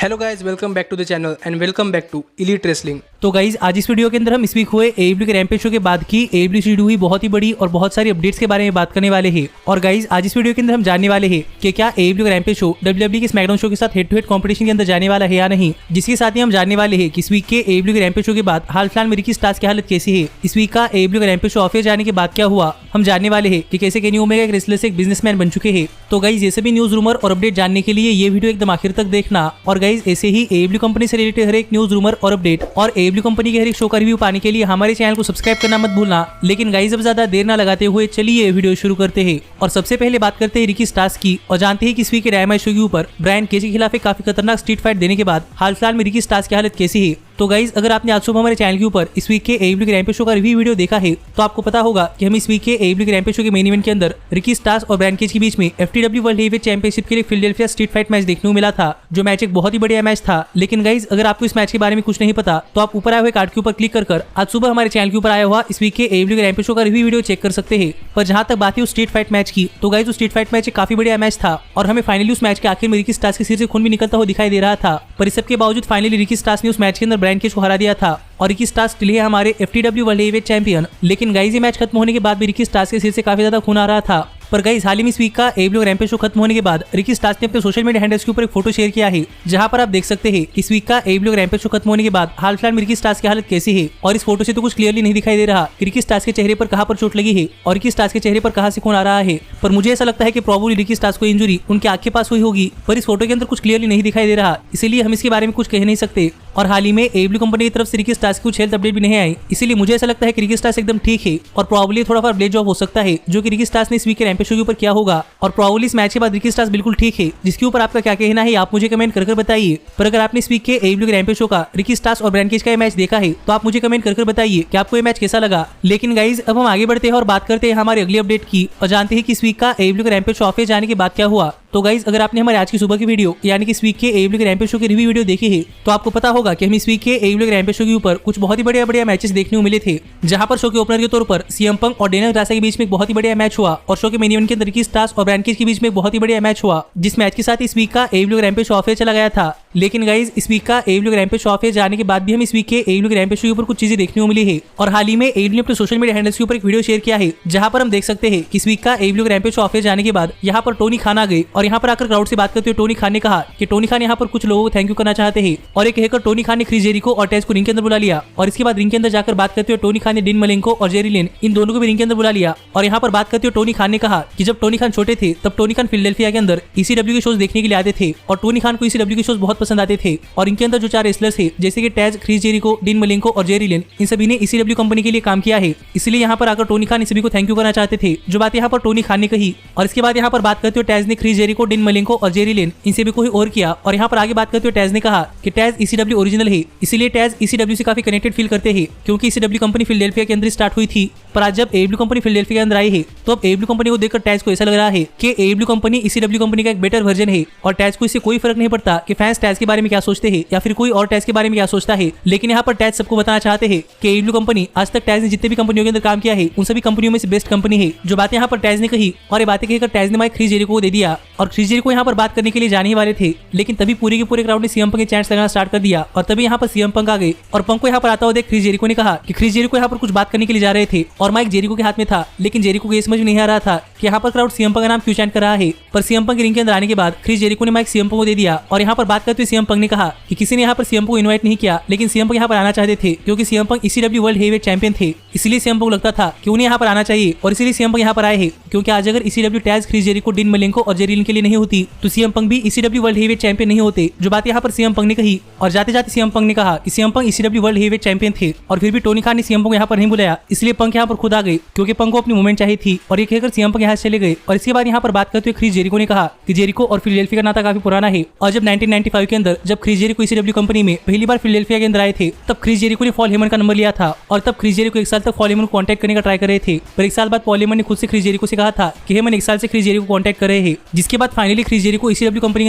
Hello guys, welcome back to the channel and welcome back to elite wrestling. तो guys आज इस video के अंदर हम इस वीक हुए AEW के रैम्पेज शो के बाद की AEW से जुड़ी हुई बहुत ही बड़ी और बहुत सारी अपडेट्स के बारे में बात करने वाले हैं। और गाइज आज इस वीडियो के अंदर हम जानने वाले हैं कि क्या AEW का रैम्पेज शो WWE के स्मैकडाउन शो के साथ हेड टू हेड कंपटीशन के अंदर जाने वाला है या नहीं। जिसके साथ ही हम जानने वाले हैं कि इस वीक के AEW के रैम्पेज शो के बाद हाल फिलहाल में रिकी स्टार्स की हालत कैसी है। इस वीक का AEW का रैम्पेज शो ऑफिस जाने के बाद क्या हुआ, हम जानने वाले हैं कि कैसे केनी ओमेगा एक रेसलर से एक बिजनेसमैन बन चुके हैं। तो गाइज ये सभी न्यूज रूमर और अपडेट जानने के लिए ये वीडियो एकदम आखिर तक देखना। और गाइज ऐसे ही AEW कंपनी से रिलेटेड हर एक न्यूज रूमर और अपडेट और AEW कंपनी के हर एक शो का रिव्यू पाने के लिए हमारे चैनल को सब्सक्राइब करना मत भूलना। लेकिन गाइस अब ज्यादा देर ना लगाते हुए चलिए वीडियो शुरू करते हैं। और सबसे पहले बात करते हैं रिकी स्टार्स की और जानते हैं कि इस वीक के डायनामाइट शो के ऊपर ब्रायन केज के खिलाफ एक काफी खतरनाक स्ट्रीट फाइट देने के बाद हाल फिलहाल में रिकी स्टार्स की हालत कैसी है। तो गाइज अगर आपने आज सुबह हमारे चैनल के ऊपर इस वीक के AEW के रैम्पेज शो का रिव्यू वीडियो देखा है तो आपको पता होगा कि हम इस वीक के AEW के रैम्पेज शो के मेन इवेंट के अंदर रिकी स्टार्स और ब्रायन केज के बीच में FTW वर्ल्ड हेवीवेट चैंपियनशिप के लिए फिलाडेल्फिया स्ट्रीट फाइट मैच देखने को मिला था, जो मैच एक बहुत ही बढ़िया मैच था। लेकिन गाइज अगर आपको इस मैच के बारे में कुछ नहीं पता तो आप ऊपर आए हुए कार्ड के ऊपर क्लिक कर आज सुबह हमारे चैनल के ऊपर आया हुआ इस वीक के AEW के रैम्पेज शो का रिव्यू वीडियो चेक कर सकते हैं। पर जहां तक बात है उस स्ट्रीट फाइट मैच की, तो गाइज उस स्ट्रीट फाइट मैच एक काफी बढ़िया मैच था और हमें फाइनली उस मैच के आखिर में रिकी स्टार्स के सिर से खून भी निकलता हुआ दिखाई दे रहा था। पर इस सब के बावजूद फाइनली रिकी स्टार्स ने उस मैच के अंदर ब्रायन केज को हरा दिया था और रिकी स्टार्स स्टिल है हमारे FTW वर्ल्ड हेवीवेट चैंपियन। लेकिन गाइज ये मैच खत्म होने के बाद भी रिकी स्टार्स के सिर से काफी ज्यादा खून आ रहा था। पर गाइस हाल ही में इस वीक का AEW रैम्पेज शो खत्म होने के बाद रिकी स्टार्स ने अपने सोशल मीडिया हैंडल्स के ऊपर एक फोटो शेयर किया है, जहां पर आप देख सकते हैं इस वीक का AEW रैम्पेज शो खत्म होने के बाद हाल फिलहाल में रिकी स्टार्स की हालत कैसी है। और इस फोटो से तो कुछ क्लियरली नहीं दिखाई दे रहा कि रिकी स्टार्स के चेहरे पर कहां पर चोट लगी है और रिकी स्टार्स के चेहरे पर कहां से खून आ रहा है। पर मुझे ऐसा लगता है कि प्रोबेबली रिकी स्टार्स को इंजरी उनके आंख के पास हुई होगी, पर इस फोटो के अंदर कुछ क्लियरली नहीं दिखाई दे रहा, इसीलिए हम इसके बारे में कुछ कह नहीं सकते। और हाल ही में AEW कंपनी की तरफ से रिकी स्टार्स की कुछ हेल्थ अपडेट भी नहीं आई, इसीलिए मुझे ऐसा लगता है कि रिकी स्टार्स एकदम ठीक है और प्रोबेबली थोड़ा सा ब्लेड जॉब हो सकता है जो कि रिकी स्टार्स ने इस वीक के रैम्पेज शो के ऊपर किया होगा। और प्रोबेबली इस मैच के बाद रिकी स्टार्स बिल्कुल ठीक है, जिसके ऊपर आपका क्या कहना है आप मुझे कमेंट कर बताइए। पर अगर आपने इस वीक के AEW के रैम्पेज शो का रिकी स्टार्स और ब्रायन केज का मैच देखा है तो आप मुझे कमेंट कर बताइए कि आपको ये मैच कैसा लगा। लेकिन गाइज अब हम आगे बढ़ते हैं और बात करते हैं हमारे अगली अपडेट की और जानते हैं कि इस वीक का AEW के रैम्पेज शो ऑफिस जाने के बाद क्या हुआ। तो गाइज अगर आपने हमारे आज की सुबह की वीडियो यानी कि इस वीक के AEW के रैम्पेज शो की रिव्यू वीडियो देखी है तो आपको पता होगा कि हम इस वीक के AEW के रैम्पेज शो के ऊपर कुछ बहुत ही बढ़िया मैचेस देखने को मिले थे, जहां पर शो के ओपनर के तौर पर CM पंक और डेनियल ग्रासा के बीच में एक बहुत ही बढ़िया मैच हुआ और शो के मेन इवेंट के अंदर रिकी स्टार्स और ब्रायन केज के बीच में एक बहुत ही बढ़िया मैच हुआ, जिस मैच के साथ इस वीक का AEW के रैम्पेज शो ऑफिस चला गया था। लेकिन गाइज इस वीक का AEW के रैम्पेज शो ऑफिस जाने के बाद भी हम इस वीक के AEW के रैम्पेज शो के ऊपर कुछ चीजें देखने को मिली है। और हाल ही में AEW ने अपने सोशल मीडिया हैंडल्स के ऊपर एक वीडियो शेयर किया है, जहां पर हम देख सकते हैं कि इस वीक का AEW के रैम्पेज शो ऑफिस जाने के बाद यहाँ पर टोनी खान आ गए और यहाँ पर आकर क्राउड से बात करते हुए टोनी खान ने कहा कि टोनी खान यहाँ पर कुछ लोगों को थैंक यू करना चाहते हैं। और एक कहकर टोनी खान ने क्रिस जेरिको और टेज को रिंग के अंदर बुला लिया और इसके बाद रिंग के अंदर जाकर बात करते हुए टोनी खान ने डीन मलेंको और जेरी लिन इन दोनों को भी रिंग के अंदर बुला लिया। और यहाँ पर बात करते हुए टोनी खान ने कहा कि जब टोनी खान छोटे थे तब टोनी खान फिलाडेल्फिया के अंदर ECW के शोज देखने के लिए आते थे और टोनी खान को ECW के शोज बहुत पसंद आते थे। और इनके अंदर जो 4 रेसलर्स थे जैसे कि stage, Chris Jericho, Dean Malenko और जेरी लिन, इन सभी ने ECW कंपनी के लिए काम किया है, इसलिए यहाँ पर आकर टोनी खान इन सभी को थैंक यू करना चाहते थे, जो बात यहाँ पर टोनी खान ने कही। और इसके बाद यहाँ पर बात करते हुए टेज ने क्रिस जेरिको, डीन मलेंको और जेरी लिन इन सभी को ही और किया। और यहाँ पर आगे बात करते हुए टेज ने कहा कि टेज ECW ओरिजिनल है, इसलिए टेज ECW से काफी कनेक्टेड फील करते हैं क्योंकि ECW कंपनी फिलाडेल्फिया के अंदर स्टार्ट हुई थी। पर आज जब AEW कंपनी फिलाडेल्फिया के अंदर आई है तो अब AEW कंपनी को देखकर टेज को ऐसा लग रहा है कि AEW कंपनी ECW कंपनी का एक बेटर वर्जन है और टेज को इससे कोई फर्क नहीं पड़ता कि फैंस टेज के बारे में क्या सोचते हैं या फिर कोई और टेज के बारे में क्या सोचता है। लेकिन यहाँ पर टेज सबको बताना चाहते हैं कि AEW कंपनी आज तक टेज ने जितने भी कंपनियों के अंदर काम किया है उन सभी कंपनियों में से बेस्ट कंपनी है, जो बातें यहाँ पर टेज ने कही। और ये बातें कहकर टेज ने माइक क्रिस जेरिको को दे दिया और क्रिस जेरिको यहाँ पर बात करने के लिए जाने ही वाले थे, लेकिन तभी पूरे के पूरे क्राउड ने CM पंक के चैंट्स लगाना स्टार्ट कर दिया और तभी यहाँ पर CM पंक आ गए और पंक को यहाँ पर आता हुआ देख क्रिस जेरिको ने कहा कि क्रिस जेरिको यहाँ पर कुछ बात करने के लिए जा रहे थे और माइक जेरिको के हाथ में था। लेकिन जेरिको को ये समझ नहीं आ रहा था कि यहाँ पर क्राउड CM पंक का नाम क्यों चैंट कर रहा है। पर CM पंक के रिंग के अंदर आने के बाद क्रिस जेरिको ने माइक CM पंक को दे दिया और यहाँ पर बात करते हुए CM पंक ने कहा कि किसी ने यहाँ पर CM पंक को इन्वाइट नहीं किया, लेकिन CM पंक यहाँ पर आना चाहते थे क्योंकि CM पंक ECW वर्ल्ड हेवीवेट चैंपियन थे, इसलिए CM पंक को लगता था कि उन्हें यहाँ पर आना चाहिए और इसीलिए CM पंक यहाँ पर आए हैं। क्योंकि आज अगर ECW टेज, क्रिस जेरिको, डीन मलेंको और जेरी लिन के लिए नहीं होती तो CM पंक भी ECW वर्ल्ड हेवीवेट चैंपियन नहीं होते, जो बात यहाँ पर CM पंक ने कही। और जाते जाते CM पंक ने कहा कि CM पंक ECW वर्ल्ड हेवीवेट चैंपियन थे और फिर भी टोनी खान ने CM पंक को यहाँ पर नहीं बुलाया, इसलिए पंक यहाँ पर खुद आ गए क्योंकि पंक को अपनी मूवमेंट चाहिए थी। और ये कहकर CM पंक यहाँ से चले गए। और इसके बाद यहाँ पर बात करते हुए क्रिस जेरिको ने कहा कि जेरिको और फिलाडेल्फिया का नाता काफी पुराना है और जब 1995 के अंदर जब क्रिस जेरिको ECW कंपनी में पहली बार फिलाडेल्फिया के अंदर आए थे तब क्रिस जेरिको ने पॉल हेमन का नंबर लिया था और तब क्रिस जेरिको 1 साल तक पॉल हेमन को कांटेक्ट करने का ट्राई कर रहे थे। पर 1 साल बाद पॉल हेमन ने खुद से क्रिस जेरिको से कहा था कि हेमन 1 साल से क्रिस जेरिको को कांटेक्ट कर रहे हैं, जिसके बाद finally Chris Jericho ECW company के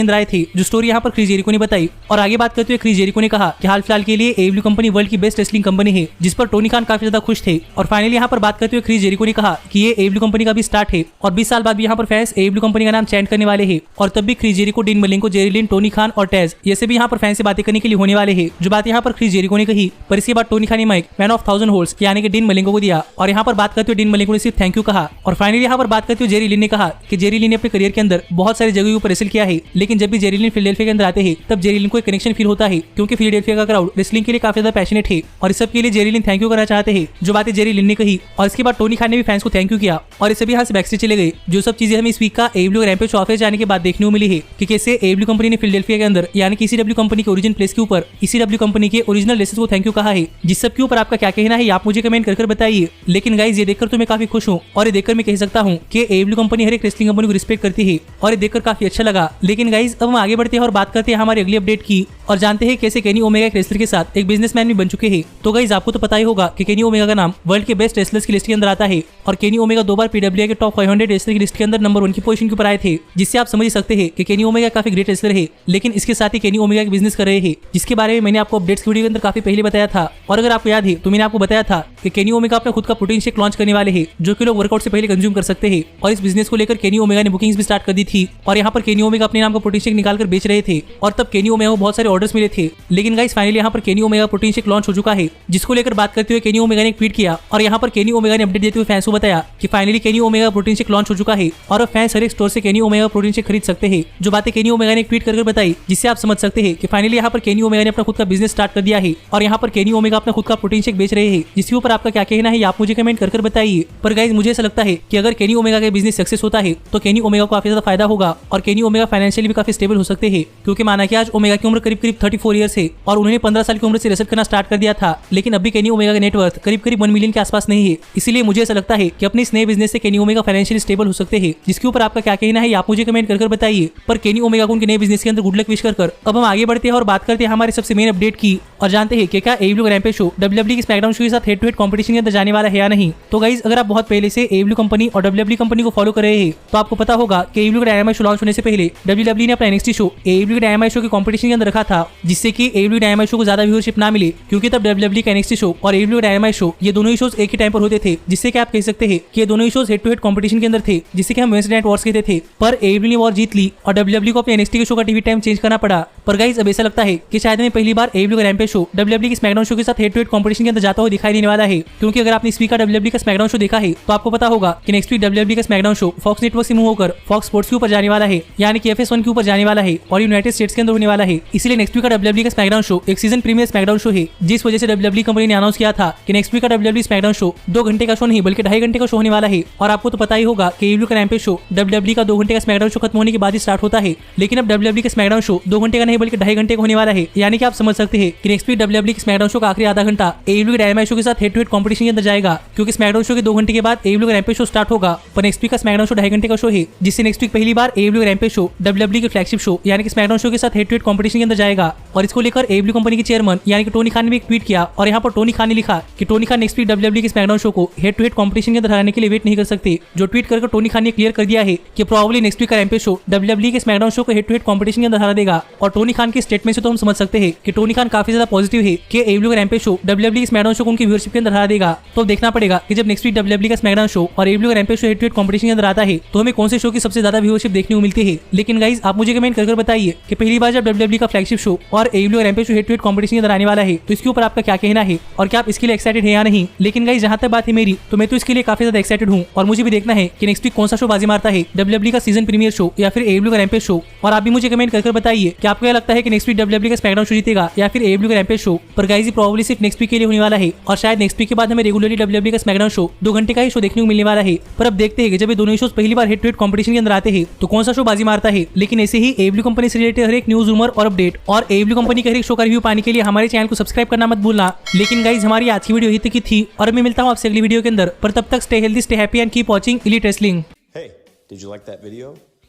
अंदर आए थे, जो स्टोरी यहाँ पर क्रिस जेरिको ने बताई। और आगे बात करते हुए क्रिस जेरिको ने कहा कि हाल फिलहाल के लिए AEW कंपनी वर्ल्ड की बेस्ट रेसलिंग कंपनी है, जिस पर टोनी खान काफी ज्यादा खुश थे। और फाइनली यहाँ पर बात करते हुए क्रिस जेरिको ने कहा कि ये AEW कंपनी का भी स्टार्ट है और 20 साल बाद भी यहाँ पर फैंस AEW कंपनी का नाम चैंट करने वाले हैं। और तब भी क्रिस जेरिको, डीन मलेंको, जेरी लिन, टोनी खान और टेज गाइज ये सभी यहाँ पर फैन से बातें करने के लिए होने वाले हैं, जो बात यहाँ पर क्रिस जेरिको ने कही, पर इसके बाद टोनी खान ने माइक मैन ऑफ 1000 होल्स यानी कि डीन मलेंगो को दिया और यहाँ पर बात करते हुए डीन मलेंगो ने सिर्फ थैंक यू कहा। और फाइनली यहाँ पर बात करते हुए जेरी लिन ने कहा कि जेरी लिन ने अपने करियर के अंदर बहुत सारी जगहों पर रेसल किया है, लेकिन जब भी जेरी लिन फिलाडेल्फिया के अंदर आते हैं तब जेरी लिन को एक कनेक्शन फील होता है, क्योंकि फिलाडेल्फिया का क्राउड रेसलिंग के लिए काफी ज्यादा पैशनेट है और इस सब के लिए जेरी लिन थैंक यू करना चाहते हैं, जो बातें जेरी लिन ने कही। और इसके बाद टोनी खान ने भी फैंस को थैंक यू किया और इस सभी यहाँ से बैकस्टेज चले गए। जो सब चीजें हमें इस वीक का AEW रैम्पेज ऑफिस जाने के बाद देखने को मिली है कि कैसे AEW कंपनी ने फिलाडेल्फिया के अंदर यानी कि ECW कंपनी के ओरिजिनल प्लेस के ऊपर ECW कंपनी के ओरिजिनल रेसलर्स को थैंक यू कहा है। जिस सब के ऊपर आपका क्या कहना है आप मुझे कमेंट कर बताइए। लेकिन गाइज ये देखकर तो मैं काफी खुश हूँ और ये देखकर मैं कह सकता हूँ कि AEW कंपनी हर एक रेसलिंग कंपनी को रिस्पेक्ट करती है और ये देखकर काफी अच्छा लगा। लेकिन गाइज अब हम आगे बढ़ते हैं और बात करते हैं हमारी अगली अपडेट की और जानते हैं कैसे केनी ओमेगा एक रेसलर के साथ एक बिजनेसमैन भी बन चुके हैं। तो गाइज आपको तो पता ही होगा कि केनी ओमेगा का नाम वर्ल्ड के बेस्ट रेसलर्स की लिस्ट के अंदर आता है और केनी ओमेगा 2 बार PWI के टॉप 500 रेसलर की लिस्ट के अंदर नंबर 1 की पोजीशन के ऊपर आए थे, जिससे आप समझ सकते हैं कि केनी ओमेगा काफी ग्रेट रेसलर है। लेकिन इसके साथ ही केनी ओमेगा एक बिजनेस कर रहे हैं, जिसके बारे में मैंने आपको अपडेट्स की वीडियो के अंदर काफी पहले बताया था। और अगर आपको याद है तो मैंने आपको बताया था कि केनी ओमेगा अपना खुद का प्रोटीन शेक लॉन्च करने वाले हैं, जो कि लोग वर्कआउट से पहले कंज्यूम कर सकते हैं। और इस बिजनेस को लेकर केनी ओमेगा ने बुकिंग्स भी स्टार्ट कर दी थी और यहाँ पर केनी ओमेगा अपने नाम का प्रोटीन शेक निकालकर बेच रहे थे और तब केनी ओमेगा को बहुत सारे ऑर्डर्स मिले थे। लेकिन गाइस फाइनली यहाँ पर Kenny Omega protein shake launch हो चुका है, जिसको लेकर बात करते हुए केनी ओमेगा ने एक ट्वीट किया और यहाँ पर केनी ओमेगा ने अपडेट देते हुए फैंस को बताया कि finally Kenny Omega protein shake launch हो चुका है और अब फैंस हर एक स्टोर से केनी ओमेगा प्रोटीन शेक खरीद सकते हैं। जो बातें केनी ओमेगा ने एक ट्वीट कर बताई, जिससे आप समझ सकते हैं कि फाइनली यहाँ पर केनी ओमेगा ने अपना खुद का बिजनेस स्टार्ट कर दिया है और यहाँ पर केनी ओमेगा अपना खुद का प्रोटीन शेक बेच रहे हैं। जिसके ऊपर आपका क्या कहना है आप मुझे कमेंट कर बताइए। पर गाइस मुझे ऐसा लगता है कि अगर केनी ओमेगा का बिजनेस सक्सेस होता है तो केनी ओमेगा को काफी ज्यादा फायदा होगा और केनी ओमेगा फाइनेंशियली भी काफी स्टेबल हो सकते हैं, क्योंकि माना कि आज ओमेगा की उम्र करीब 34 ईयर्स है और उन्होंने 15 साल की उम्र से रेसल करना स्टार्ट कर दिया था। लेकिन अभी केनी ओमेगा का नेटवर्थ करीब 1 मिलियन के आसपास नहीं है, इसीलिए मुझे ऐसा लगता है कि अपने इस नए बिजनेस से केनी ओमेगा फाइनेंशियली स्टेबल हो सकते हैं। जिसके ऊपर आपका क्या कहना है आप मुझे कमेंट कर बताइए। पर केनी ओमेगा को उनके नए बिजनेस के अंदर गुड लक विश कर अब हम आगे बढ़ते हैं और बात करते हैं हमारे सबसे मेन अपडेट की और जानते हैं कि क्या AEW रैम्पेज शो WWE के स्मैकडाउन शो के साथ हेड टू हेड कंपटीशन के अंदर जाने वाला है या नहीं। तो गाइस अगर आप बहुत पहले से AEW कंपनी और WWE कंपनी को फॉलो कर रहे हैं तो आपको पता होगा कि AEW का डायनामाइट शो लॉन्च होने से पहले WWE ने अपना NXT शो AEW के डायनामाइट शो के कंपटीशन के अंदर रखा था, जिससे कि AEW डायनामाइट शो को ज्यादा व्यूअरशिप ना मिले, क्योंकि तब WWE का NXT शो और AEW का डायनामाइट शो ये दोनों ही शोज एक ही टाइम पर होते थे, जिससे कि आप कह सकते हैं कि ये दोनों ही shows head to head competition के अंदर थे, जिससे कि हम वेडनेसडे नाइट वॉर्स कहते थे। पर AEW ने वॉर जीत ली और WWE को अपने NXT के शो का टीवी टाइम चेंज करना पड़ा। पर गाइस अब ऐसा लगता है कि शायद हमें पहली बार AEW का रैम्पेज शो WWE के स्मैकडाउन शो के साथ हेड टू हेड कंपटीशन के अंदर जाता हुआ दिखाई देने वाला है, क्योंकि अगर आपने इस वीक का WWE का स्मैकडाउन शो देखा है तो आपको पता होगा कि नेक्स्ट वीक WWE का स्मैकडाउन शो फॉक्स नेटवर्क से मूव होकर फॉक्स स्पोर्ट्स के ऊपर जाने वाला है, यानी कि FS1 के ऊपर जाने वाला है और यूनाइटेड स्टेट्स के अंदर होने वाला है। इसलिए नेक्स्ट वीक का WWE का स्मैकडाउन शो एक सीजन प्रीमियर स्मैकडाउन शो है, जिस वजह से WWE कंपनी ने अनाउंस किया था कि नेक्स्ट वीक का WWE स्मैकडाउन शो 2 घंटे का शो नहीं बल्कि 2.5 घंटे का शो होने वाला है। और आपको तो पता ही होगा कि AEW का रैम्पेज शो WWE का 2 घंटे का स्मैकडाउन शो खत्म होने के बाद ही स्टार्ट होता है, लेकिन अब WWE का स्मैकडाउन शो 2 घंटे का नहीं बल्कि 2.5 घंटे का होने वाला है। यानी कि आप समझ सकते हैं कि नेक्स्ट वीक WWE के स्मैकडाउन शो का आखिरी आधा घंटा AEW के डायनामाइट शो के साथ हेड टू हेड कंपटीशन के अंदर जाएगा, क्योंकि स्मैकडाउन शो के 2 घंटे के बाद AEW का रैम्पेज शो स्टार्ट होगा। पर नेक्स्ट वीक का स्मैकडाउन शो 2.5 घंटे का शो है, जिससे नेक्स्ट वीक पहली बार AEW का रैम्पेज शो WWE के फ्लैगशिप शो यानी कि स्मैकडाउन शो के साथ हेड टू हेड कंपटीशन के अंदर जाएगा। और इसको लेकर AEW कंपनी के चेयरमैन यानी कि टोनी खान ने भी एक ट्वीट किया और यहाँ पर टोनी खान ने लिखा कि Tony Khan next week WWE के स्मैकडाउन शो को हेड टू हेड कंपटीशन के अंदर हराने के लिए वेट नहीं कर सकते। जो ट्वीट कर टोनी खान ने क्लियर कर दिया है कि प्रोबेबली नेक्स्ट वीक का रैम्पेज शो WWE के स्मैकडाउन शो को हेड टू हेड कंपटीशन के अंदर हरा देगा। और टोनी खान के स्टेटमेंट से तो हम समझ सकते हैं कि टोनी खान काफी ज्यादा पॉजिटिव है कि AEW का रैम्पेज शो WWE के स्मैकडाउन शो को उनकी व्यूअरशिप के अंदर हरा देगा। तो देखना पड़ेगा कि जब नेक्स्ट वीक WWE का स्मैकडाउन शो और AEW का Rampage show head to head competition के अंदर आता है तो हमें कौन से शो की सबसे ज्यादा व्यूअरशिप देखने को मिलती है। लेकिन गाइस आप मुझे कमेंट कर बताइए कि पहली बार जब WWE का फ्लैगशिप शो और AEW का Rampage show head to head competition के अंदर आने वाला है तो इसके ऊपर आपका क्या कहना है और क्या आप इसके लिए एक्साइटेड है या नहीं। लेकिन गाइस जहां तक बात है मेरी तो मैं तो इसके लिए काफी ज्यादा एक्साइटेड हूं और मुझे भी देखना है कि नेक्स्ट वीक कौन सा शो बाजी मारता है, WWE का सीजन प्रीमियर शो या फिर AEW का रैम्पेज शो। और आप भी मुझे कमेंट कर बताइए कि आपको क्या लगता है कि नेक्स्ट वीक WWE का स्मैकडाउन शो जीतेगा या फिर AEW का रैम्पेज शो। पर गाइस ये प्रोबेबली सिर्फ नेक्स्ट वीक के लिए होने वाला है और शायद नेक्स्ट वीक के बाद हमें रेगुलरली WWE का स्मैकडाउन शो 2 घंटे का ही शो देखने को मिलने वाला है। पर अब देखते हैं कि जब ये दोनों शोज पहली बार हेड टू हेड कंपटीशन के अंदर आते हैं तो कौन सा शो बाजी मारता है। लेकिन ऐसे ही AEW कंपनी से रिलेटेड हर एक न्यूज रूमर और अपडेट और AEW कंपनी के हर एक शो का रिव्यू पाने के लिए हमारे चैनल को सब्सक्राइब करना मत भूलना। लेकिन गाइस हमारी आज की वीडियो यही तक की थी और मैं मिलता हूँ आपसे अगली वीडियो के अंदर। पर तब तक stay healthy, stay happy and keep watching elite wrestling. Hey, did you like that video?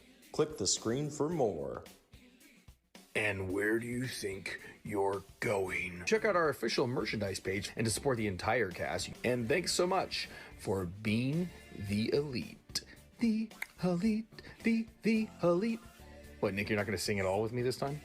Click the screen for more. And where do you think you're going? Check out our official merchandise page and to support the entire cast. And thanks so much for being the elite. The elite, the elite. What, Nick, you're not going to sing it all with me this time?